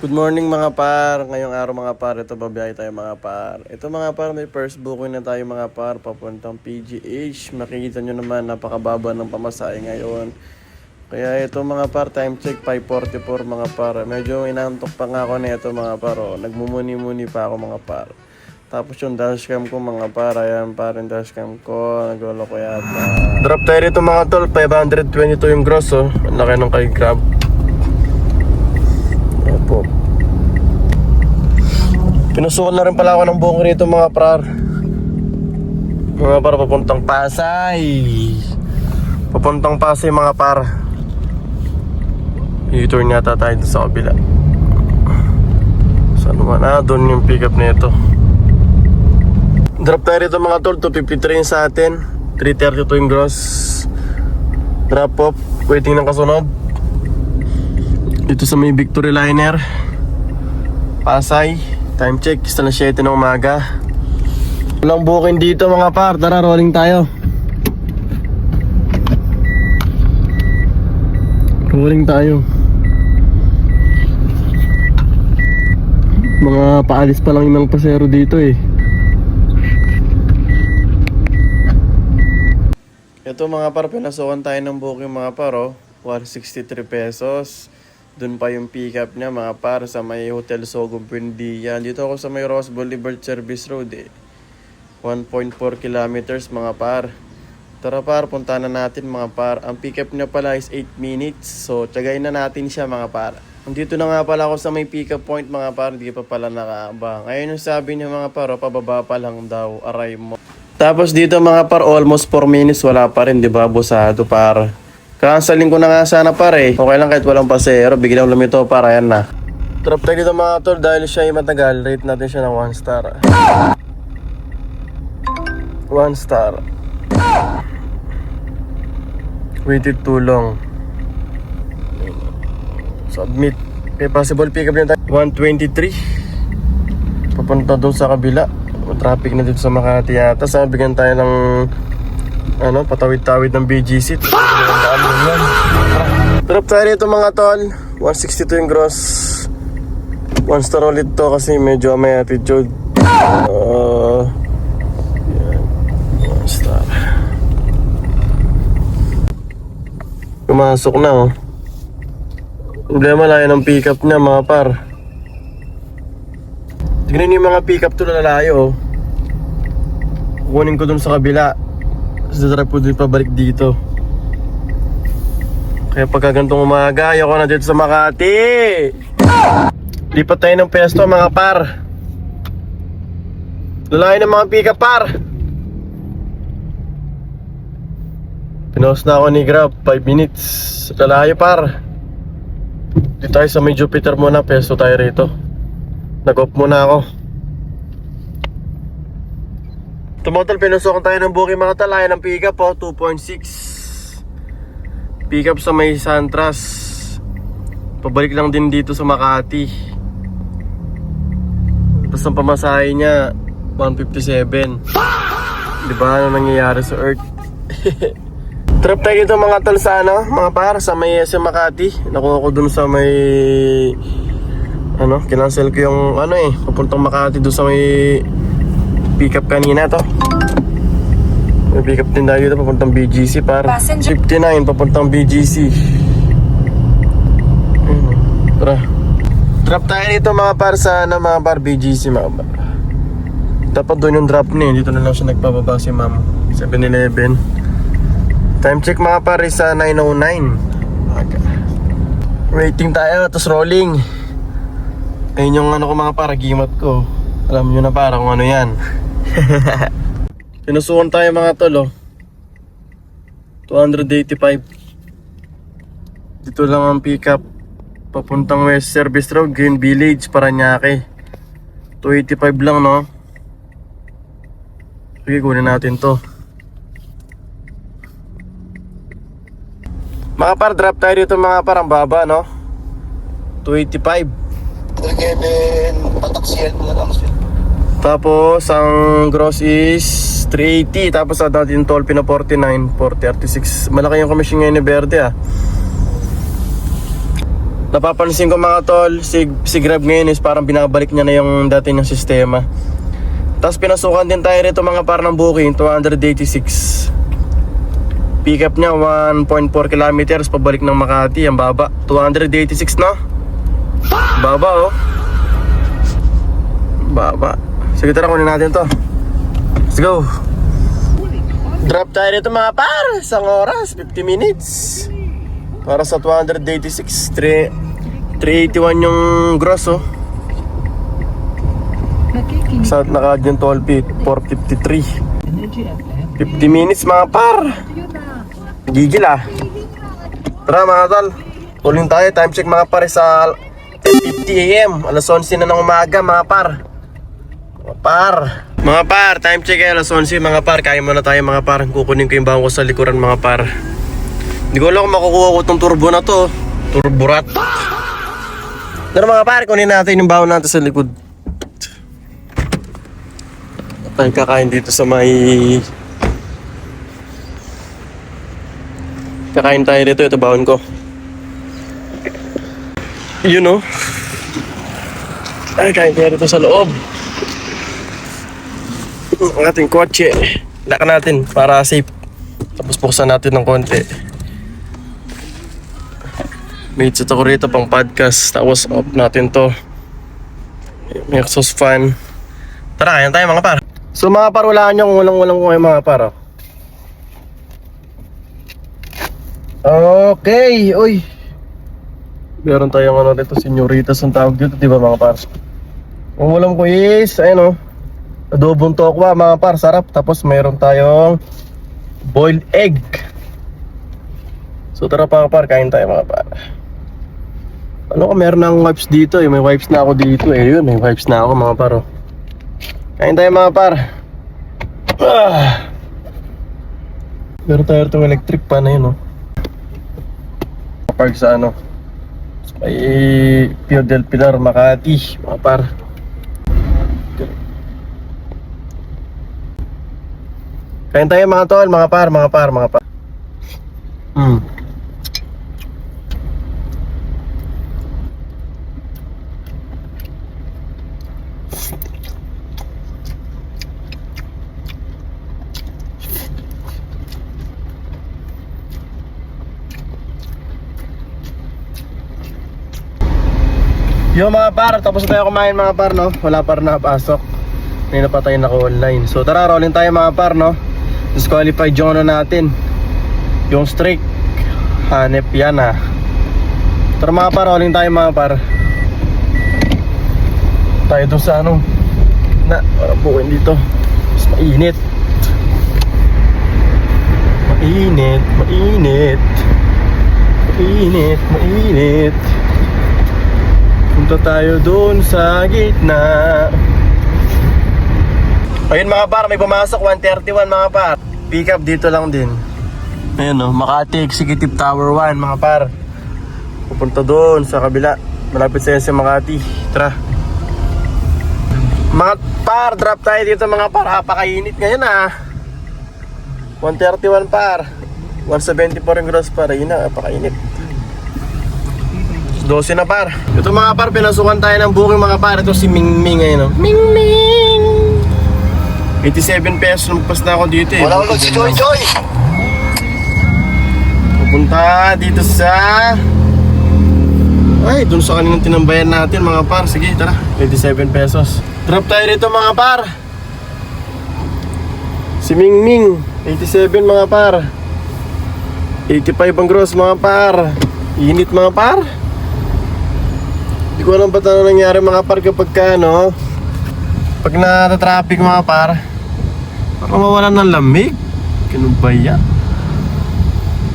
Good morning mga par. Ngayong araw mga par, ito babiyahe tayo mga par. Ito mga par, may first booking na tayo mga par papuntang PGH. Makikita nyo naman napakababa ng pamasahe ngayon. Kaya ito mga par, time check 5:44 mga par. Medyo inantok pa nga ako na ito mga par. Nagmumuni-muni pa ako mga par. Tapos yung dashcam ko mga par, ayan par yung dashcam ko, naglolo ko yata. Drop tayo rito mga tol, 522 yung gross oh. Ang laki ng kay Grab. Opo. Pinusukan na rin pala ako ng buong rito mga par. Mga par papuntang Pasay. Papuntang Pasay mga par. U-turn yata tayo dun sa kabila. Saan naman? Doon yung pick up na ito. Drop tayo rito mga tol, 253 yung sa atin, 332 yung gross. Drop off, waiting ng kasunod. Dito sa may Victory Liner Pasay. Time check, isa na 7 ng umaga. Walang booking dito mga par, tara rolling tayo. Rolling tayo. Mga paalis pa lang yung pasero dito eh. Ito mga par, pinasukan tayo ng booking mga par 163 pesos. Doon pa yung pick up niya mga par sa may Hotel Sogo Buendia. Dito ako sa may Ross Boulevard Service Road 1.4 kilometers mga par. Tara par, punta na natin mga par. Ang pick up niya pala is 8 minutes. So tiyagayin na natin siya mga par. Nandito na nga pala ako sa may pick up point mga par. Hindi pa pala nakaabang. Ayun yung sabi niya mga par, pababa pa lang daw, aray mo. Tapos dito mga par, almost 4 minutes wala pa rin, di ba? Busado par. Cancelin ko na nga sana par eh. Okay lang kahit walang pasero, biglang lumito par, ayan na. Drop tayo dito mga tol, dahil siya ay matagal, rate natin siya ng 1 star. 1 star. Waited too long. Submit. Okay, possible pick up niya tayo. 123. Papunta doon sa kabila. Traffic na dito sa Makati yata. Sana bigyan tayo ng patawid-tawid ng BGC. Drop tayo rito mga tol, 162 yung gross. 1 star ulit to kasi medyo may attitude. Yan, 1 star. Pumasok na oh. Problema lang yan ang pick up niya mga par. Tignan niyo yung mga pick up to na lalayo oh. Kukunin ko dun sa kabila. Tapos natry po din pabalik dito. Kaya pagka gantong umaga, ayoko na dito sa Makati. Lipat tayo ng pesto mga par. Lalayo ng mga pick up par. Pinost na ako ni Grab, 5 minutes. Lalayo par. Dito tayo sa may Jupiter muna, pesto tayo rito. Nag-off muna ako. Tumotal, pinusukan tayo ng booking mga talaya ng pick up 2.6. Pick up sa may Santras. Pabalik lang din dito sa Makati. Tapos ang pamasahe niya 157. Diba ano nangyayari sa Earth? Trip tayo dito mga tol sa mga par sa may SM Makati. Nakuha ko dun sa may kinancel ko yung papuntang Makati doon sa may pick up kanina to. May pick up din tayo dito papuntang BGC par. 59 papuntang BGC. Tara. Drop tayo dito mga par sa mga par BGC mga par. Dapat doon yung drop niya. Dito na lang siya nagpababa si ma'am. 7-Eleven. Time check mga par is 9:09. Okay. Waiting tayo, tapos rolling. Ayun yung ko mga par, gimat ko. Alam nyo na para kung ano yan. Pinusukan tayo mga tol 285. Dito lang ang pick up. Papuntang West Service Road, Green Village, Paranaque. 285 lang no. Sige, kunin natin to. Mga par, drop tayo dito mga par, ang baba no. 285. Tapos ang gross is 380. Tapos sa natin toll pina 49, 436. Malaki yung commission ngayon ni Verde Napapansin ko mga tol, si Grab ngayon is parang binabalik niya na yung dati ng sistema. Tapos pinasukan din tayo rito mga par ng booking, 286. Pick up niya 1.4 kilometers pabalik ng Makati, ang baba. 286 no? Baba oh. Baba. Sige tara, kunin natin to. Let's go. Drop tayo rito mga par, isang oras, 50 minutes. Para sa 286, 381 yung gross oh. Sa naka yung toll fee, 453. 50 minutes mga par. Gigil ah. Tara mga tol, tuloy tayo, time check mga par sa 10:50 AM, alas 11 na ng umaga mga par. Mga par, time check ay alas 11 mga par. Kaya muna tayo mga par, kukunin ko yung bangko sa likuran mga par. Hindi ko alam kung makukuha ko itong turbo na to. Turborat. Pero mga par, kunin natin yung bawon natin sa likod. Tayo kakain dito sa may... Kakain tayo dito, ito bawon ko. Yun o. Ay, kain tayo dito sa loob. Ang ating kotse. Laka natin para safe. Tapos buksan natin ng konti. May headset ako rito pang podcast. Tapos off natin to. May exhaust fan. Tara, kain tayo mga par. So mga par, walaan nyo kung walang ko kayo mga par. Okay, uy. Meron tayong ano dito, señoritas ang tawag dito, di ba mga par? Ang ulam ko is, ayun o, adobong tokwa mga par, sarap. Tapos meron tayong boiled egg. So tara mga par, kain tayo mga par. Ano ko, meron ng wipes dito eh, may wipes na ako dito eh. Yun, may wipes na ako mga par oh. Kain tayo mga par. Meron tayo itong electric pan na yun oh. Park sa ano, may Pio del Pilar, Makati mga par. Kain tayo mga tol, mga par. Yo mga par, tapos na tayo kumain mga par no. Wala par na pasok. May na pa tayo naka-online. So tara, rolling tayo mga par no. Disqualified yung ano natin, yung streak. Hanep yan ah. Tara mga par, rolling tayo mga par. Tayo doon sa ano na, parang bukin dito. Mas mainit. Mainit. Punta tayo doon sa gitna. Ayun mga par, may pumasok 131 mga par. Pick up dito lang din. Ayun o, Makati Executive Tower 1 mga par. Pupunta doon sa kabila, malapit sa SM Makati. Tara mga par, drop tayo dito mga par. Napakainit ngayon ah. 131 par, 174 yung gross par. Ayun na, napakainit. 12 na par. Ito mga par, pinasukan tayo ng booking mga par. Ito si Mingming ngayon no? Mingming 87 pesos, lumpas na ako dito eh. Wala ko si Joy. Pupunta dito sa... Ay, dun sa kaninang tinambayan natin mga par. Sige, tara, 87 pesos. Drop tayo rito mga par. Si Mingming 87 mga par. 85 ang gross mga par. Init mga par. Hindi ko alam ba't ano nangyari mga par kapag ka ano, pag nata-traffic mga par, parang mawalan ng lamig. Ganun ba yan?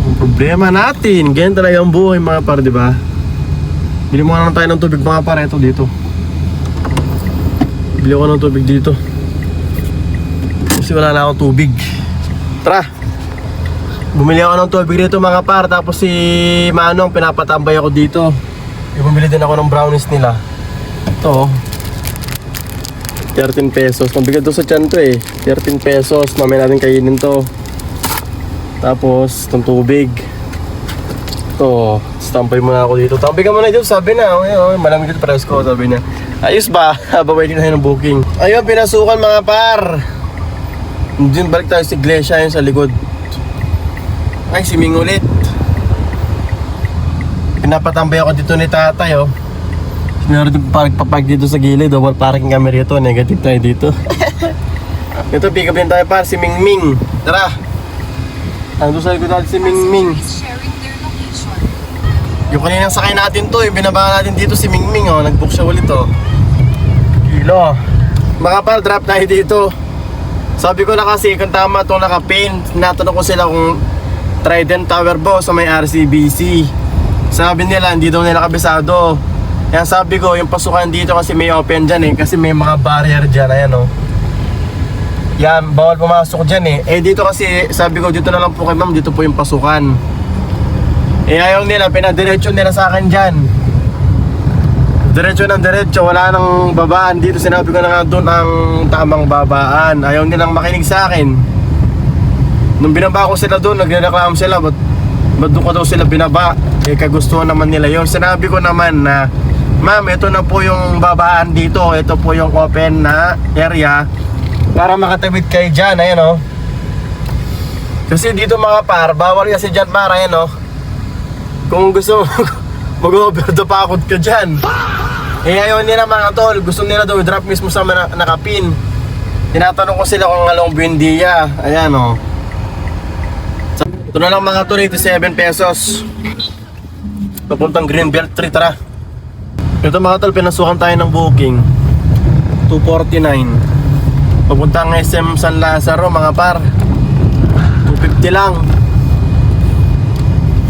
Ang problema natin, ganyan talaga ang buhay mga par, di ba? Bili muna lang tayo ng tubig mga par. Ito dito, bili ko ng tubig dito kasi wala na akong tubig. Tara, bumili ako ng tubig dito mga par. Tapos si Manong pinapatambay ako dito. Bumili din ako ng brownies nila. Ito 13 pesos. Mabigat doon sa tiyan to eh. 13 pesos. Mamaya natin kainin to. Tapos itong tubig. Oh, stampay muna ako dito. Tampay ka muna dito, sabi na. Oh, malamig dito pares ko, sabi na. Ayos ba? Babay din tayo ng booking. Ayun, pinasukan mga par. Diyan balik tayo sa iglesia yun sa likod. Ay, siming ulit. Pinapatambay ako dito ni tatay, oh. Meron din pagpapag dito sa gilid, double parking kami rito. Negative tayo dito. Ito, pick up din tayo par, si Mingming. Tara! Ando sa likod natin si Mingming. Yung kaninang sakay natin to, yung binaba natin dito si Mingming, oh. Nag-book siya ulit, oh. Kilo. Mga par, drop tayo dito. Sabi ko na kasi kung tama itong naka-pin, natanong ko sila kung Trident Tower ba sa may RCBC. Sabi nila hindi daw nila kabisado. Kaya sabi ko yung pasukan dito kasi may open dyan eh, kasi may mga barrier dyan, ayan oh. Yan, bawal pumasok dyan eh. Eh dito kasi sabi ko dito na lang po kay ma'am, dito po yung pasukan. Eh ayaw nila, pinadiretso nila sa akin dyan. Diretso ng diretso, wala nang babaan dito. Sinabi ko na nga doon ang tamang babaan. Ayaw nilang makinig sa akin. Nung binaba ko sila doon, nagreklamo sila, ba't doon ko daw sila binaba? Eh kagustuhan naman nila yun. Sinabi ko naman na, ma'am, ito na po yung babaan dito. Ito po yung open na area para makatawid kayo dyan, ayan o. Kasi dito mga par, bawal kasi dyan par, ayan o. Kung gusto mag-over the pakot ka dyan. Eh ayaw nila mga tol, gusto nila daw i-drop mismo sa nakapin. Tinatanong ko sila kung anong Buendia. Ayan o. Ito na lang mga tol, 87 pesos. Papuntang Greenbelt 3, tara. Ito mga tol, pinasukan tayo ng booking 249. Papuntang SM San Lazaro mga par, 250 lang.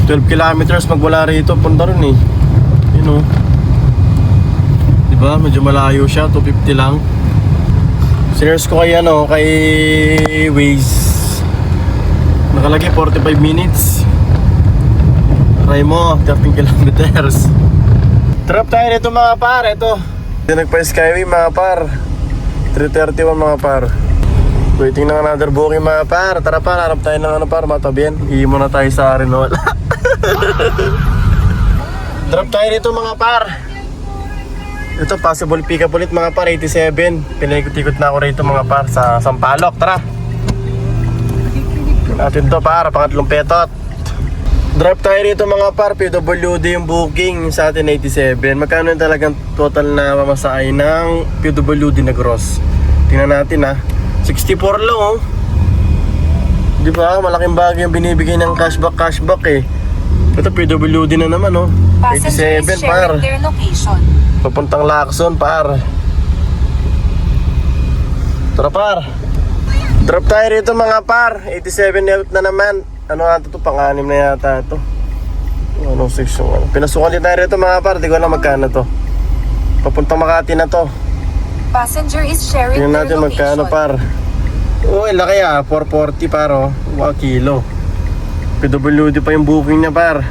12 kilometers magwala rito, punta rin eh. Yun o. Diba? Medyo malayo siya, 250 lang. Sinerge ko kay ano, kay Waze. Nakalagay 45 minutes. Try mo, 13 kilometers. Drop tayo nito mga par, ito. Hindi nagpa-skyway mga par. 3:31 mga par. Waiting ng another booking mga par. Tara par, harap tayo ng ano par, matabihan. Iimo na tayo sa Arenol. Drop tayo nito mga par. Ito, possible pick up ulit mga par, 87. Pinaikot-ikot na ako rito mga par sa Sampaloc. Tara! Natin to par, pangatlong petot. Drop tayo rito mga par, PWD yung booking sa atin 87. Magkano yung talagang total na mamasahe ng PWD na gross? Tingnan natin ha. 64 lang oh. Di ba? Malaking bagay yung binibigay ng cashback eh. Ito PWD na naman oh. 87 par. Papuntang Lacson par. Tara par. Drop tayo rito mga par, 87 na naman. Ano ata to, pang-anim na yata ito. Anong section? Pinasukan din tayo rito mga par, di ko alam magkano to. Papuntang Makati na to. Passenger is sharing tingnan natin their magkano location. par. Uy, laki ah, 440 par oh. 1 kilo. PWD pa yung booking niya par.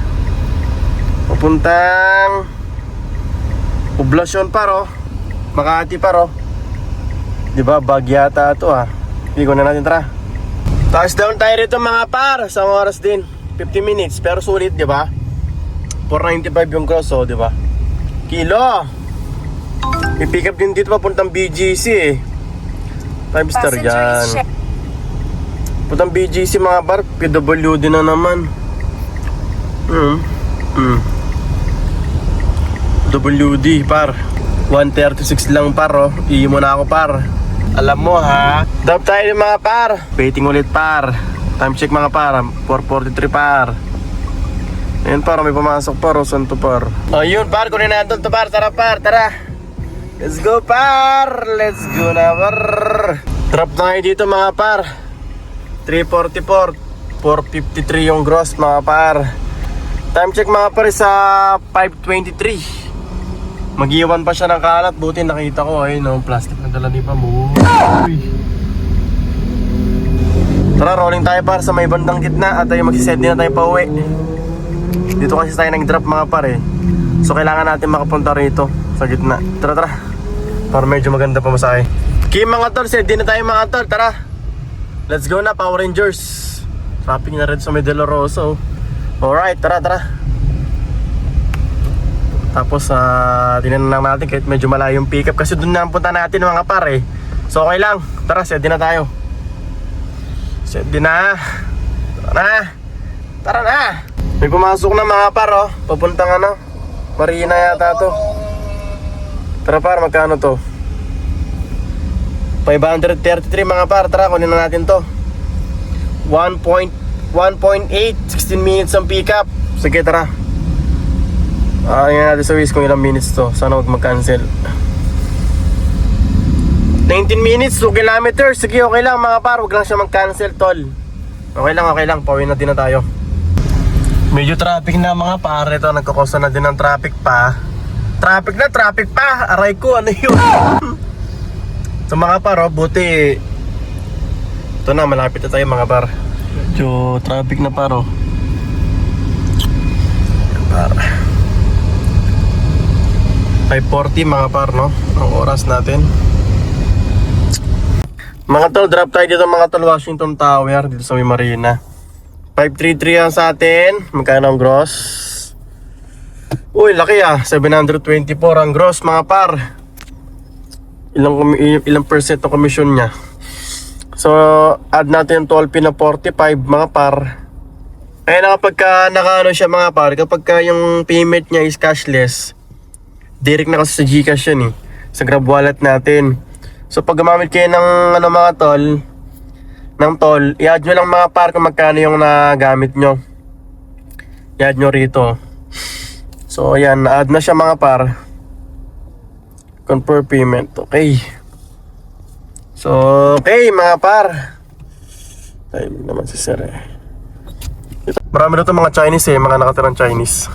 Papuntang Poblacion par oh. Makati par oh. Diba, bag yata ito ah. Hindi na natin, tara. Touchdown tayo rito mga par. Sa oras din, 50 minutes. Pero sulit, diba? 495 yung gross oh, diba? Kilo. May pick up din dito papuntang BGC eh. 5 star yan. Papuntang BGC mga par, PWD na naman. WD par 136 lang par oh. Iimo na ako par. Alam mo ha. Drop tayo mga par. Waiting ulit par. Time check mga par, 4:43 par. Ayun par, may pumasok par oh. Saan to par? Ayun par, kunin natin to par. Tara par, tara. Let's go par. Let's go na par. Drop tayo dito mga par, 3:44. 4:53 yung gross mga par. Time check mga par sa 5:23. Mag-iwan pa siya ng kalat, buti nakita ko ayun no, plastic na dala ni Pamo. Tara, rolling tayo par sa may bandang gitna at tayo magsisend din na tayo pa uwi. Dito kasi tayo nag-drop mga par eh. So kailangan natin makapunta rito sa gitna. Tara, tara. Para medyo maganda pa masahe. Okay mga tol, send din na tayo mga tol, tara. Let's go na, Power Rangers. Traffic na rin sa may De La Rosa oh. Alright, tara, tara. Tapos tinan lang natin kahit medyo malayo yung pick up kasi doon na ang punta natin mga par eh. So okay lang, tara set din na tayo. Set din na. Tara na. May pumasok na mga par oh. Papuntang Marina yata to. Tara par, magkano to? 533 mga par, tara kunin na natin to. 1.8, 16 minutes ang pick up. Sige tara. Tingnan natin sa Waze kung ilang minutes to. Sana huwag mag-cancel. 19 minutes, 2 kilometers. Sige, okay lang mga par. Huwag lang siya mag-cancel, tol. Okay lang. Pauwi na din na tayo. Medyo traffic na mga par. Ito, nagkakosa na din ng traffic pa. Traffic pa. Aray ko, ano yun? So mga par, buti. Ito na, malapit na tayo mga par. Medyo traffic na par, Par. 5:40 mga par, no? Ang oras natin. Mga tol, drop tayo dito mga tol, Washington Tower, dito sa may Marina. 533 ang sa atin. Magkano ang gross? Uy, laki 724 ang gross mga par. Ilang percent ang commission niya. So, add natin yung toll fee na 45 mga par. Kaya kapag nakaano siya mga par, kapag yung payment niya is cashless, direct na kasi sa GCash yan sa Grab wallet natin. So pag gumamit kayo ng mga toll, i-add nyo lang mga par kung magkano yung nagamit nyo. I-add nyo rito. So ayan, na-add na siya mga par. Confirm payment, okay. So okay mga par. Tayo naman si sir Marami na ito mga Chinese mga nakatirang Chinese.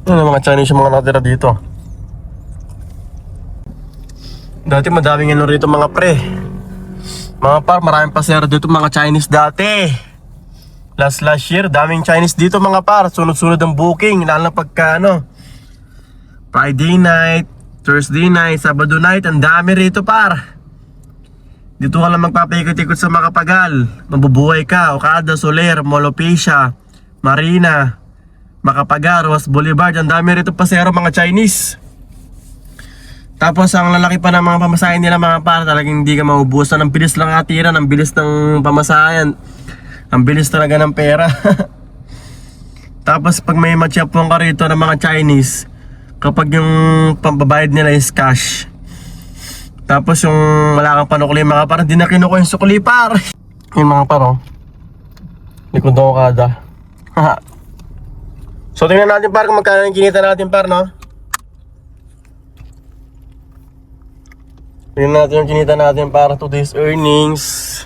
Ano mga Chinese yung mga nakatira dito. Dati madaming rito mga pre. Mga par, maraming pasero dito mga Chinese dati. Last year, daming Chinese dito mga par. Sunod-sunod ang booking, lalo na pagka Friday night, Thursday night, Sabado night, ang dami rito par. Dito ka lang magpapaikot-ikot sa Makapagal. Mabubuhay ka, Okada, Soler, Molopecia, Marina, Makapagal, Roas Boulevard. Ang dami rito pasero mga Chinese. Tapos ang lalaki pa ng mga pamasahin nila mga par, talagang hindi ka maubusan. Ang bilis lang atiran, ang bilis ng pamasahan. Ang bilis talaga ng pera. Tapos pag may matchapong ka rito ng mga Chinese, kapag yung pambabayad nila is cash, tapos yung wala kang panukli mga par, hindi na kinukuha yung sukli par. Yung mga par likod ng Okada. So tingnan natin par kung magkano yung kinita natin par, no? Tingnan natin yung kinita natin para today's earnings.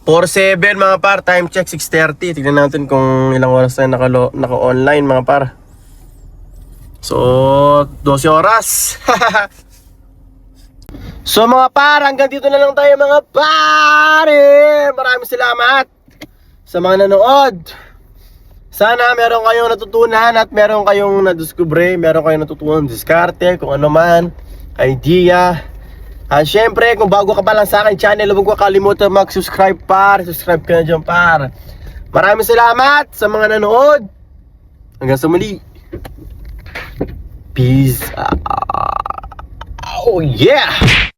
4.7 mga par, time check 6:30. Tingnan natin kung ilang oras tayo naka-online mga par. So 12 oras. So mga par, hanggang dito na lang tayo mga pare. Maraming salamat sa mga nanood. Sana meron kayong natutunan at meron kayong nadiskubre, meron kayong natutunan diskarte, kung ano man, idea. At syempre, kung bago ka pa lang sa akin channel, huwag ka kalimutan mag-subscribe par. Subscribe ka na dyan par. Maraming salamat sa mga nanood. Hanggang sa muli. Peace. Oh yeah!